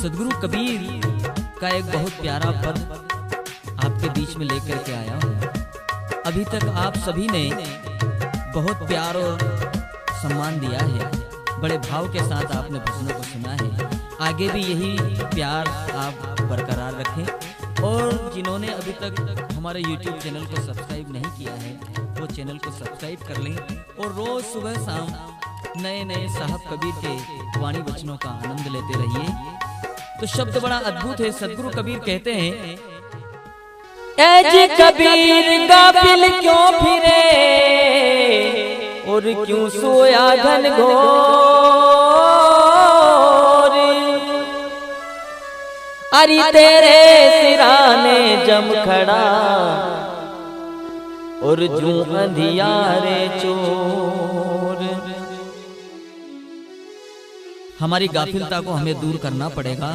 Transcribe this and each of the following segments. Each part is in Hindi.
सदगुरु कबीर का एक बहुत प्यारा पद आपके बीच में लेकर के आया हूँ। अभी तक आप सभी ने बहुत प्यार और सम्मान दिया है, बड़े भाव के साथ आपने भजनों को सुना है। आगे भी यही प्यार आप बरकरार रखें और जिन्होंने अभी तक हमारे YouTube चैनल को सब्सक्राइब नहीं किया है वो चैनल को सब्सक्राइब कर लें और रोज सुबह शाम नए नए साहब कबीर के वाणी वचनों का आनंद लेते रहिए। तो शब्द बड़ा अद्भुत है। सदगुरु कबीर कहते हैं, ऐ कबीर गाफिल क्यों फिरे और क्यों सोया घन घोर, अरे तेरे सिराने जम खड़ा और जूं अंधियारे चोर। हमारी गाफिलता को हमें दूर करना पड़ेगा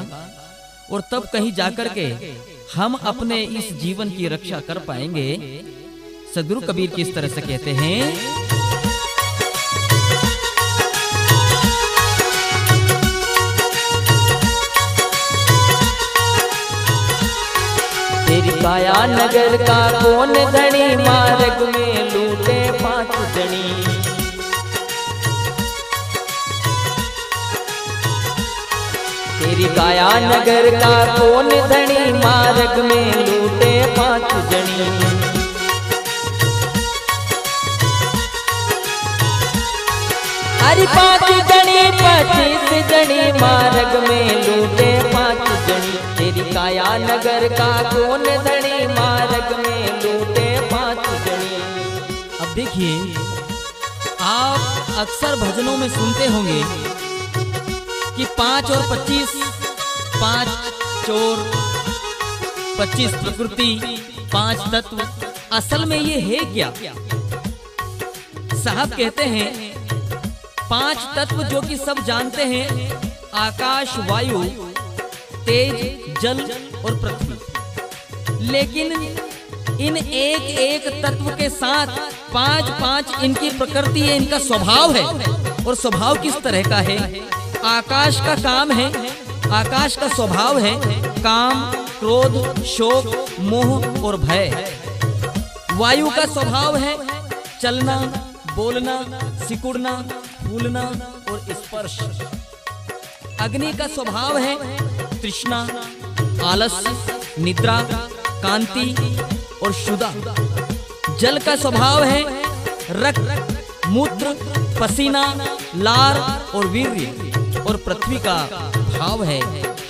और तब कहीं जाकर के हम अपने इस जीवन की रक्षा कर पाएंगे। सदगुरु कबीर किस तरह से कहते हैं, तेरी काया नगर का कौन धनी, मार्ग में लूटे 5 जनी। तेरी काया नगर का कौन धनी, मार्ग में लूटे 5 जनी। अरे 5 जनी 25 जनी, मार्ग में लूटे 5 जनी। तेरी काया नगर का कौन धनी, मार्ग में लूटे 5 जनी। अब देखिए, आप अक्सर भजनों में सुनते होंगे कि 5 और 25, 5 चोर, 25 प्रकृति, 5 तत्व। असल में ये है क्या? साहब कहते हैं 5 तत्व जो कि सब जानते हैं, आकाश, वायु, तेज, जल और पृथ्वी। लेकिन इन एक एक तत्व के साथ 5 इनकी प्रकृति है, इनका स्वभाव है। और स्वभाव किस तरह का है? आकाश का काम है, आकाश का स्वभाव है काम, क्रोध, शोक, मोह और भय। वायु का स्वभाव है चलना, बोलना, सिकुड़ना, फूलना और स्पर्श। अग्नि का स्वभाव है तृष्णा, आलस्य, निद्रा, कांति और शुदा। जल का स्वभाव है रक्त, मूत्र, पसीना, लार और वीर्य। और पृथ्वी का भाव है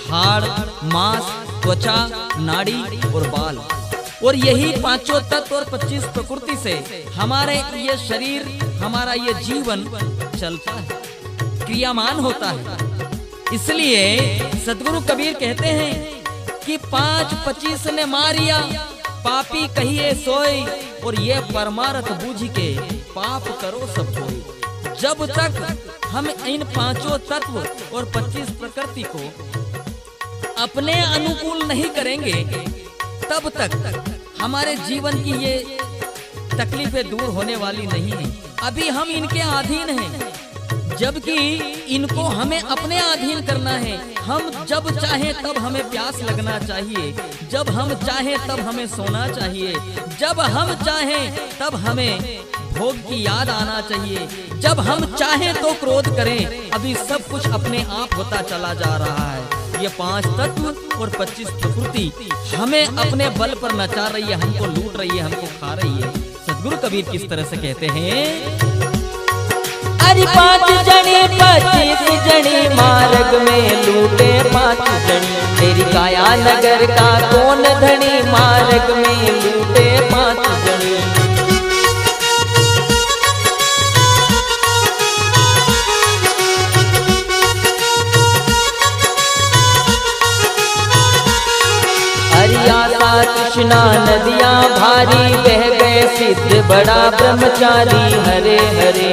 हाड़, मांस, त्वचा, नाड़ी और बाल। और यही 5 तत्व और 25 प्रकृति से हमारे ये शरीर, हमारा ये जीवन चलता है, क्रियामान होता है। इसलिए सदगुरु कबीर कहते हैं कि 5-25 ने मारिया, पापी कहिए सोई, और ये परमार्थ बूझ के पाप करो सब कोई। जब तक हम इन 5 तत्व और 25 प्रकृति को अपने अनुकूल नहीं करेंगे, तब तक हमारे जीवन की ये तकलीफें दूर होने वाली नहीं है। अभी हम इनके अधीन हैं, जबकि इनको हमें अपने अधीन करना है। हम जब चाहें तब हमें प्यास लगना चाहिए, जब हम चाहें तब हमें सोना चाहिए, जब हम चाहें तब हमें भोग की याद आना चाहिए, जब हम चाहें तो क्रोध करें। अभी सब कुछ अपने आप होता चला जा रहा है। ये 5 तत्व और 25 प्रकृति हमें अपने बल पर नचा रही है, हमको लूट रही है, हमको खा रही है। सदगुरु कबीर किस तरह से कहते हैं, अरे 5 जनी 25 जनी, मार्ग में लूटे 5 जनी। तेरी काया नगर का कौन धनी, मार्ग में लूटे 5 जनी। हरियाता कृष्णा नदियां भारी, बह गए सिद्ध बड़ा ब्रह्मचारी। हरे हरे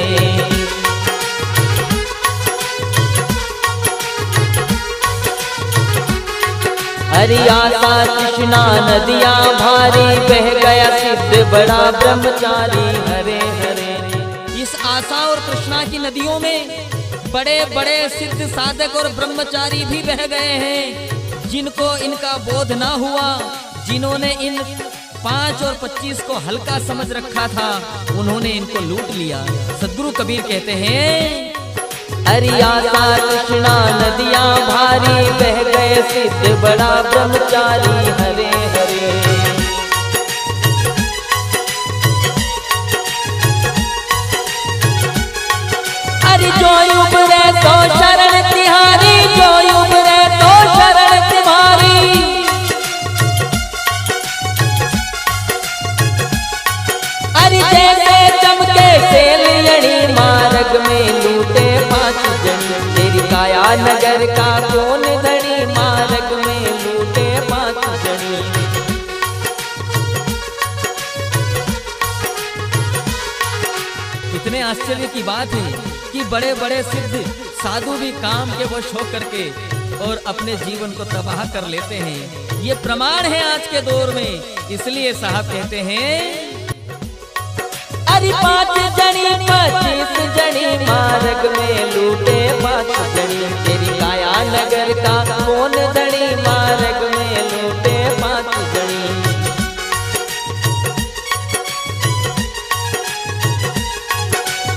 हरियाता कृष्णा नदियां भारी, बह गया सिद्ध बड़ा ब्रह्मचारी। हरे हरे। इस आशा और कृष्णा की नदियों में बड़े बड़े सिद्ध साधक और ब्रह्मचारी भी बह गए हैं, जिनको इनका बोध ना हुआ, जिन्होंने इन 5 और 25 को हल्का समझ रखा था, उन्होंने इनको लूट लिया। सदगुरु कबीर कहते हैं, अरिया सा कृष्णा नदियां भारी बह गए सिद्ध बड़ा ब्रह्मचारी हरे हरे। अरे जो उबरे तो शरण तिहारी, जो उबरे तो शरण तुम्हारी। अरे जैसे चमके सेलयणी मार्ग में लूटे 5 जनी, तेरी काया नगर का कौन धनी मार्ग में लूटे 5 जनी। कितने आश्चर्य की बात है कि बड़े बड़े सिद्ध साधु भी काम के वश हो करके और अपने जीवन को तबाह कर लेते हैं। ये प्रमाण है आज के दौर में। इसलिए साहब कहते हैं, अरे 5 जनी 25 जनी मार्ग में लूटे 5 जनी, तेरी काया नगर का कौन धनी मार्ग में लूटे 5 जनी।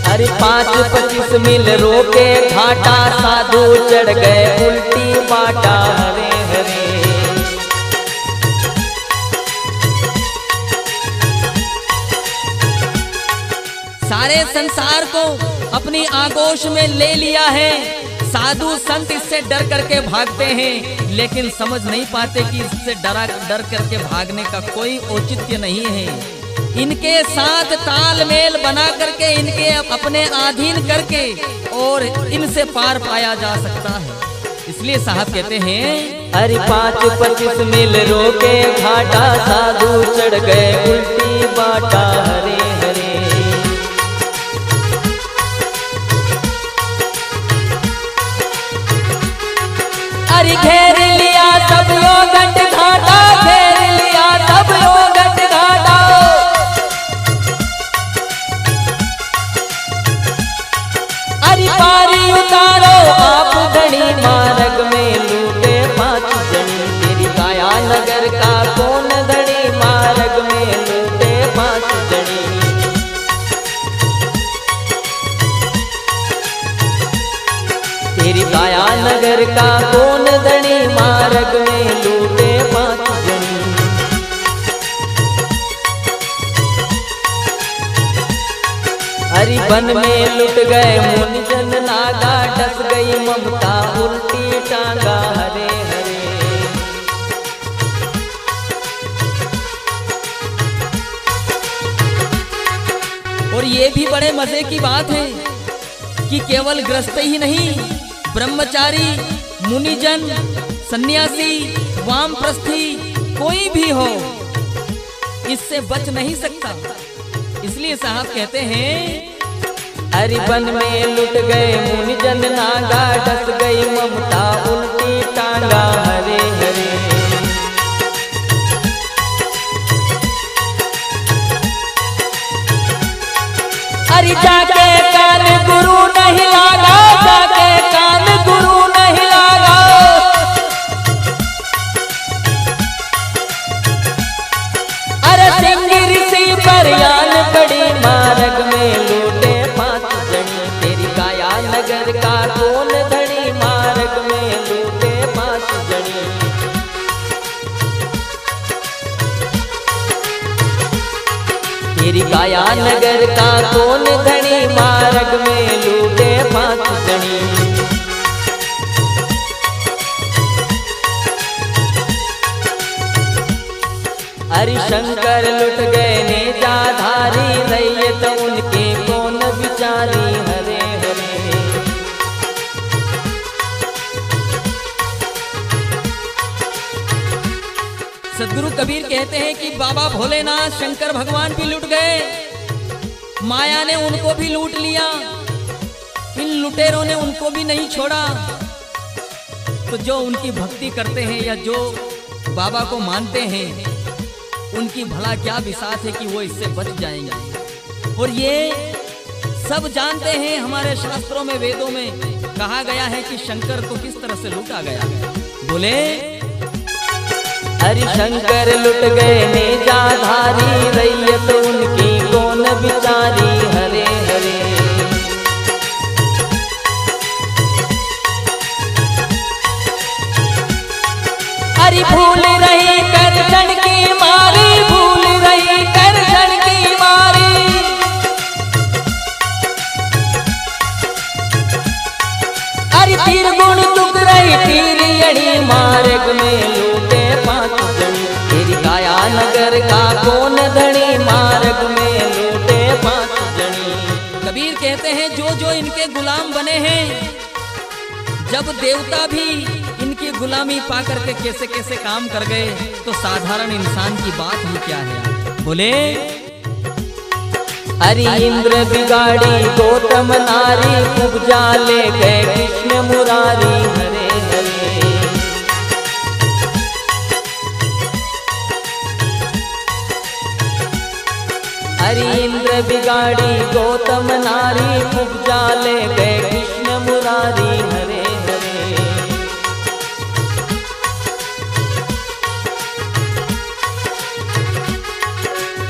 अरे 5-25 मील रोके घाटा, साधु चढ़ गए उल्टी बाटा हरे हरे। सारे संसार को अपनी आगोश में ले लिया है। साधु संत इससे डर करके भागते हैं, लेकिन समझ नहीं पाते कि इससे डर करके भागने का कोई औचित्य नहीं है। इनके साथ तालमेल बना करके, इनके अपने अधीन करके और इनसे पार पाया जा सकता है। इसलिए साहब कहते हैं, अरे 5-25 मील रोके घाटा, साधु चढ़ गए उल्टी बाटा हरे हरे। अरे घेर लिया सब योगंड घाटा, घेर लिया सब योगंड घाटा। अरे पारी उतारो आप धनी मार्ग में लूटे 5 जनी, तेरी काया नगर का कौन धनी मार्ग में लूटे 5 जनी। तेरी काया नगर का कौन धनी मार्ग में लूटे 5 जनी। हरि वन में लुट गए मुनि जन नागा, डस गई ममता उल्टी टांगा हरे हरे। और ये भी बड़े मजे की बात है कि केवल गृहस्थ ही नहीं, ब्रह्मचारी, मुनिजन, सन्यासी, वामप्रस्थी, कोई भी हो, इससे बच नहीं सकता। इसलिए साहब कहते हैं, हरि वन में लुट गए मुनि जन नागा, डस गई ममता उल्टी टांगा हरे हरे। अरे जाके कान गुरु नहीं लागा, जाके कान गुरु नहीं लागा। अरे सिंह ऋषि परयान बड़ी मार्ग में लूटे 5 जनी, तेरी काया नगर का कौन धनी मार्ग में लूटे 5 जनी। तेरी काया नगर का कौन धनी मार्ग में लूटे 5 जनी। हरिशंकर लुट गए नेजाधारी, रहिए तो उनके कौन विचारी हरे हरे। सदगुरु कबीर कहते हैं कि बाबा भोलेनाथ शंकर भगवान भी लुट गए, माया ने उनको भी लूट लिया, इन लुटेरों ने उनको भी नहीं छोड़ा। तो जो उनकी भक्ति करते हैं या जो बाबा को मानते हैं, उनकी भला क्या बिसात है कि वो इससे बच जाएंगे। और ये सब जानते हैं, हमारे शास्त्रों में, वेदों में कहा गया है कि शंकर को किस तरह से लूटा गया। बोले हरि शंकर लुट गए नेजाधारी, रैयत उनकी कौन बिचारी। हरे हरे हरि भूल रही करजन की मारी, भूल रही करजन की मारी। हरि तीर गुण तुक रही तीरियणी, मार्ग में लूटे 5 जनी। तेरी काया नगर का कौन धनी, मार्ग में लूटे 5 जनी। कबीर कहते हैं जो जो इनके गुलाम बने हैं, जब देवता भी इनकी गुलामी पा करके कैसे कैसे काम कर गए, तो साधारण इंसान की बात ही क्या है। बोले हरि इंद्र बिगाड़ी गौतम नारी, उपजा ले गए कृष्ण मुरारी। हरे हरे हरि इंद्र बिगाड़ी गौतम नारी, उपजा ले गए कृष्ण मुरारी। हरे हरे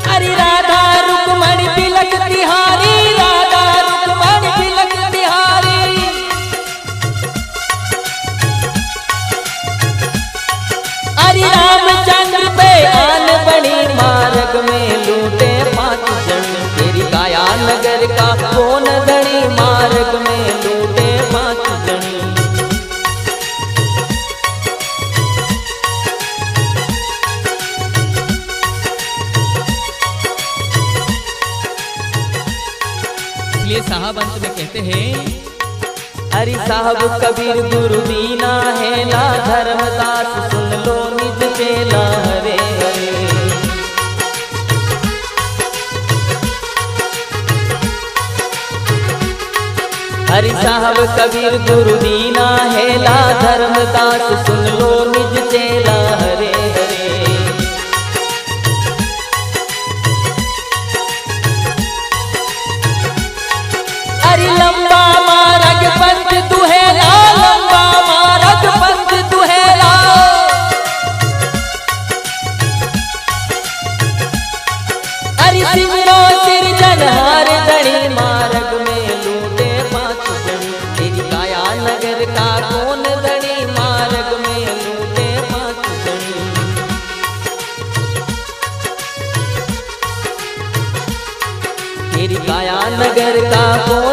हरि राधा रुक्मणी तिलक तिहारी, राधा रुक्मणी तिलक तिहारी। हरि रामचंद्र पे आन बड़ी, मार्ग में लूटे 5 जनी। तेरी काया नगर का कौन धनी, मार्ग में लूटे 5 जनी। इसलिए साहब अंत में कहते हैं, हरि साहब कबीर गुरु दीना है ना, धर्मदास सुन लो निज चेला। हरे हरे हरि साहब कबीर गुरु दीना है ना, धर्मदास सुन लो निज चेला। हरे हरे हरि लंबा मार्ग पंथ दुहेला, लंबा मार्ग पंथ दुहेला। हरि सिमरो सिरजनहार धनी, मार्ग में लूटे 5 जनी। तेरी काया नगर का कौन धनी, मार्ग में लूटे 5 जनी। तेरी काया नगर का कौन